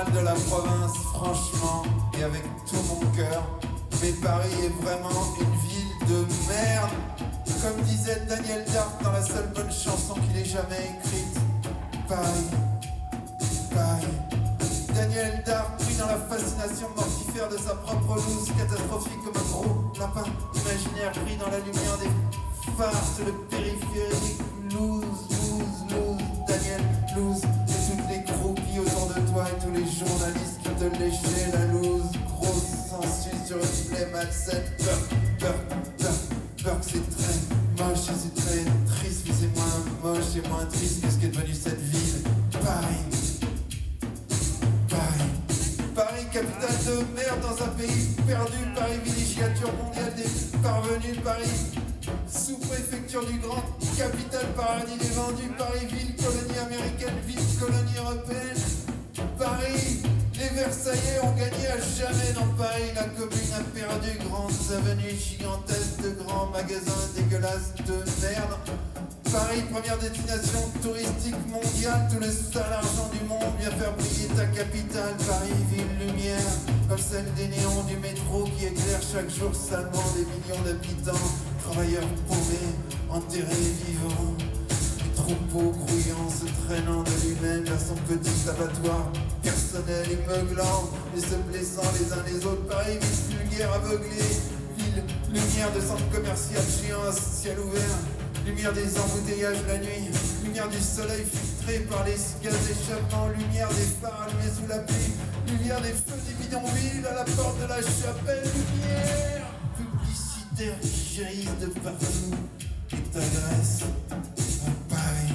mal de la province, franchement, et avec tout mon cœur. Mais Paris est vraiment une ville de merde. Comme disait Daniel Dark dans la seule bonne chanson qu'il ait jamais écrite. Paris, Paris. Daniel Dark pris dans la fascination mortifère de sa propre loose, catastrophique comme un gros lapin imaginaire pris dans la lumière des farces, le périphérique. Loose, Daniel, loose. Et toutes les groupies autour de toi et tous les journalistes qui te léchaient la loose. Grosse sensu sur une plaie malsaine. Peur que c'est très moche et c'est très triste. Mais c'est moins moche et moins triste que ce qu'est devenu cette ville. Paris, capitale de merde dans un pays perdu. Paris, villégiature mondiale des parvenus. Paris, sous-préfecture du Grand, capitale paradis des vendus. Paris, ville colonie américaine, ville colonie européenne. Paris, les Versaillais ont gagné à jamais dans Paris. La commune a perdu grandes avenues gigantesques de grands magasins dégueulasses de merde. Paris, première destination touristique mondiale. Tout le sale argent du monde vient faire briller ta capitale. Paris, ville lumière, comme celle des néons du métro qui éclaire chaque jour salement des millions d'habitants. Travailleurs paumés, enterrés vivants. Les troupeaux grouillants se traînant de lui-même vers son petit abattoir personnel et meuglant et se blessant les uns les autres. Paris, ville vulgaire aveuglée, ville lumière de centre commercial géant à ciel ouvert. Lumière des embouteillages la nuit, lumière du soleil filtré par les gaz d'échappement, lumière des phares allumés sous la pluie, lumière des feux des bidonvilles à la porte de la chapelle, lumière publicitaire qui jaillissent de partout et t'agresse à Paris.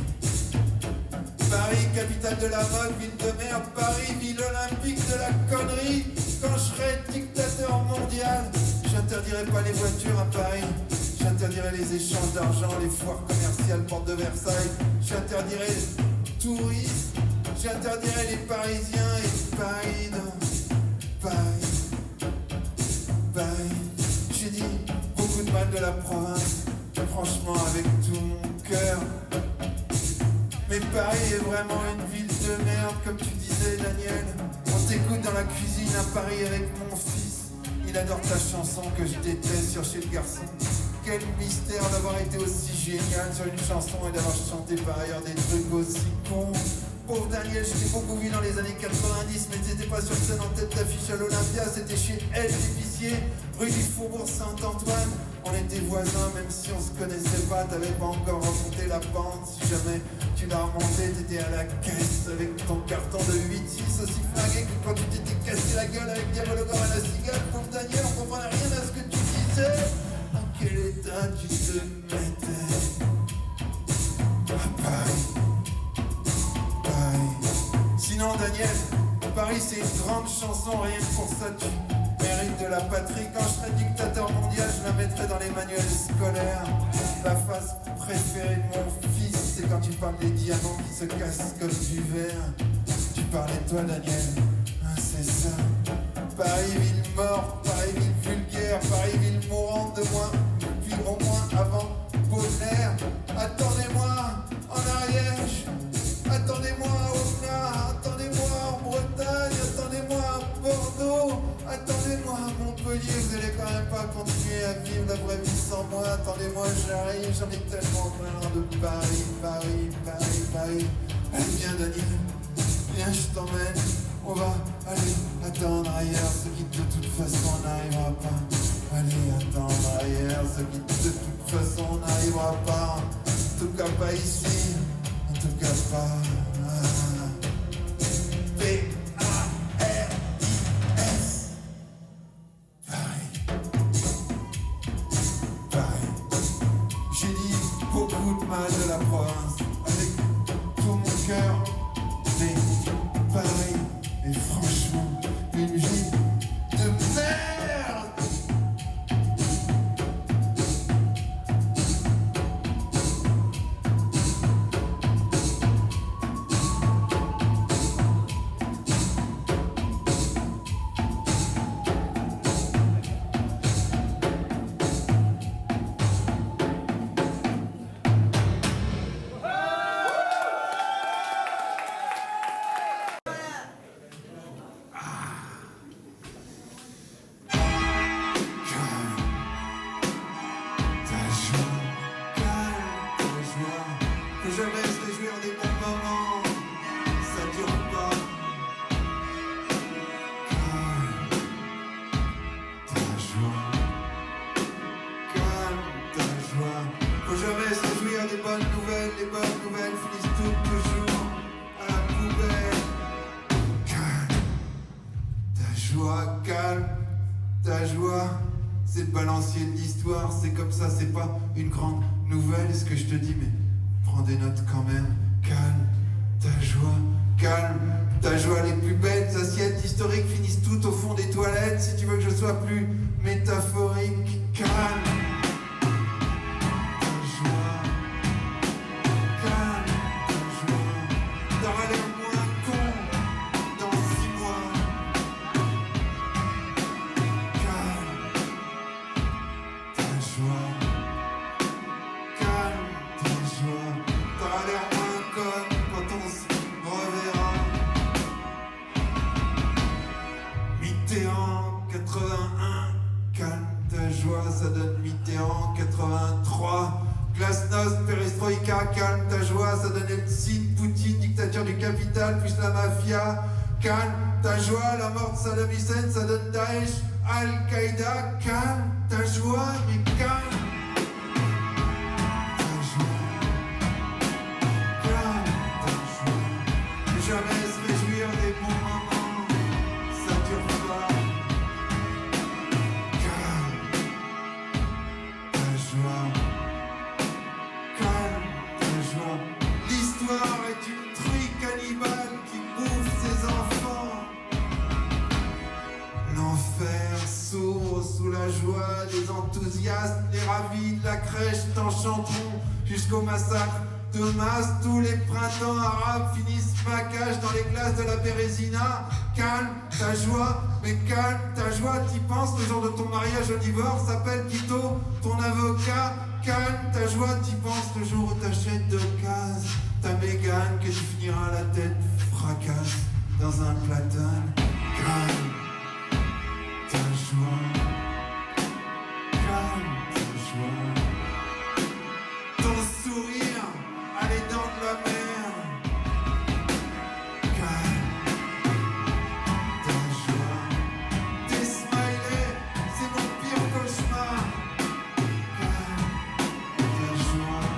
Paris, capitale de la mode, ville de merde. Paris, ville olympique de la connerie. Quand je serai dictateur mondial, j'interdirai pas les voitures à Paris. J'interdirai les échanges d'argent, les foires commerciales, porte de Versailles. J'interdirai le tourisme. J'interdirai les Parisiens et Paris dans Paris. J'ai dit beaucoup de mal de la province, franchement avec tout mon cœur. Mais Paris est vraiment une ville de merde, comme tu disais Daniel. On t'écoute dans la cuisine à Paris avec mon fils. Il adore ta chanson que je déteste sur Chez le Garçon. Quel mystère d'avoir été aussi génial sur une chanson et d'avoir chanté par ailleurs des trucs aussi cons. Pauvre Daniel, je t'ai beaucoup vu dans les années 90, mais t'étais pas sur scène en tête d'affiche à l'Olympia. C'était chez Elle l'épicier, rue du Faubourg Saint-Antoine. On était voisins, même si on se connaissait pas. T'avais pas encore remonté la pente. Si jamais tu l'as remonté, t'étais à la caisse avec ton carton de 8-6 aussi flingué que quand tu t'étais cassé la gueule avec Diabologore à la cigale. Pauvre Daniel, on comprenait rien à ce que tu disais. Dans quel état tu te mettais à Paris? Sinon Daniel, Paris c'est une grande chanson, rien que pour ça tu mérites de la patrie. Quand je serai dictateur mondial, je la mettrai dans les manuels scolaires. La phase préférée de mon fils, c'est quand tu parles des diamants qui se cassent comme du verre. Tu parlais de toi Daniel, c'est ça. Paris ville morte, Paris ville vulgaire, Paris ville mourante de moi depuis au moins avant Baudelaire. Attendez-moi en Ariège, attendez-moi au Auvergne, attendez-moi en Bretagne, attendez-moi à Bordeaux, attendez-moi à Montpellier. Vous allez quand même pas continuer à vivre la vraie vie sans moi. Attendez-moi, j'arrive, j'en ai tellement marre de Paris. Allez, viens Daniel, viens, je t'emmène. On va aller attendre ailleurs ce qui de toute façon n'arrivera pas. Allez attendre ailleurs ce qui de toute façon n'arrivera pas. En tout cas pas ici, en tout cas pas. J'ai dit beaucoup de mal de la province, avec tout mon cœur, mais Paris est franchement une ville de merde. de balancier de l'histoire, c'est comme ça, c'est pas une grande nouvelle ce que je te dis, mais prends des notes quand même. Calme ta joie, calme ta joie. Les plus belles assiettes historiques finissent toutes au fond des toilettes. Si tu veux que je sois plus métaphorique, calme ta joie, calme ta joie. T'auras l'air moins con dans 6 mois. Calme ta joie, calme ta joie. T'auras l'air moins conne quand on se reverra. Mitterrand 81, calme ta joie, ça donne Mitterrand 83. Glasnost, perestroïka, calme ta joie, ça donne Eltsine, Poutine, dictature du capital, plus la mafia. Calme ta joie, la mort de Saddam Hussein, ça donne Daesh, Al-Qaïda. Calme ta joie, mais calme ta joie. Calme ta joie. Ne jamais se réjouir des bons moments, ça dure pas. Calme ta joie. Calme ta joie. L'histoire est une truie cannibale qui bouffe ses enfants. L'enfer s'ouvre sous la joie des enthousiastes. Les ravis de la crèche t'enchanteront jusqu'au massacre de masse. Tous les printemps arabes finissent maquage dans les glaces de la Bérésina. Calme ta joie, mais calme ta joie. T'y penses, le jour de ton mariage au divorce, appelle Quito ton avocat. Calme ta joie, t'y penses, le jour où t'achètes 2 cases ta Mégane, que tu finiras la tête fracasse dans un platane. Calme ta joie, calme ta joie. Ton sourire a les dents de la mer. Calme ta joie. Tes smileys, c'est mon pire cauchemar. Calme ta joie.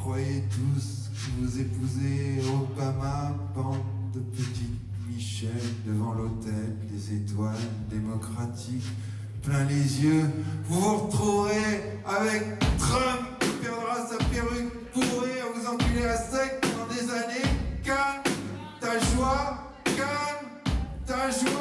Croyez tous que vous épousez Obama, bande de petites Michel devant l'hôtel des étoiles démocratiques, plein les yeux. Vous vous retrouverez avec Trump qui perdra sa perruque bourrée à vous enculer à sec pendant des années. Calme ta joie, calme ta joie.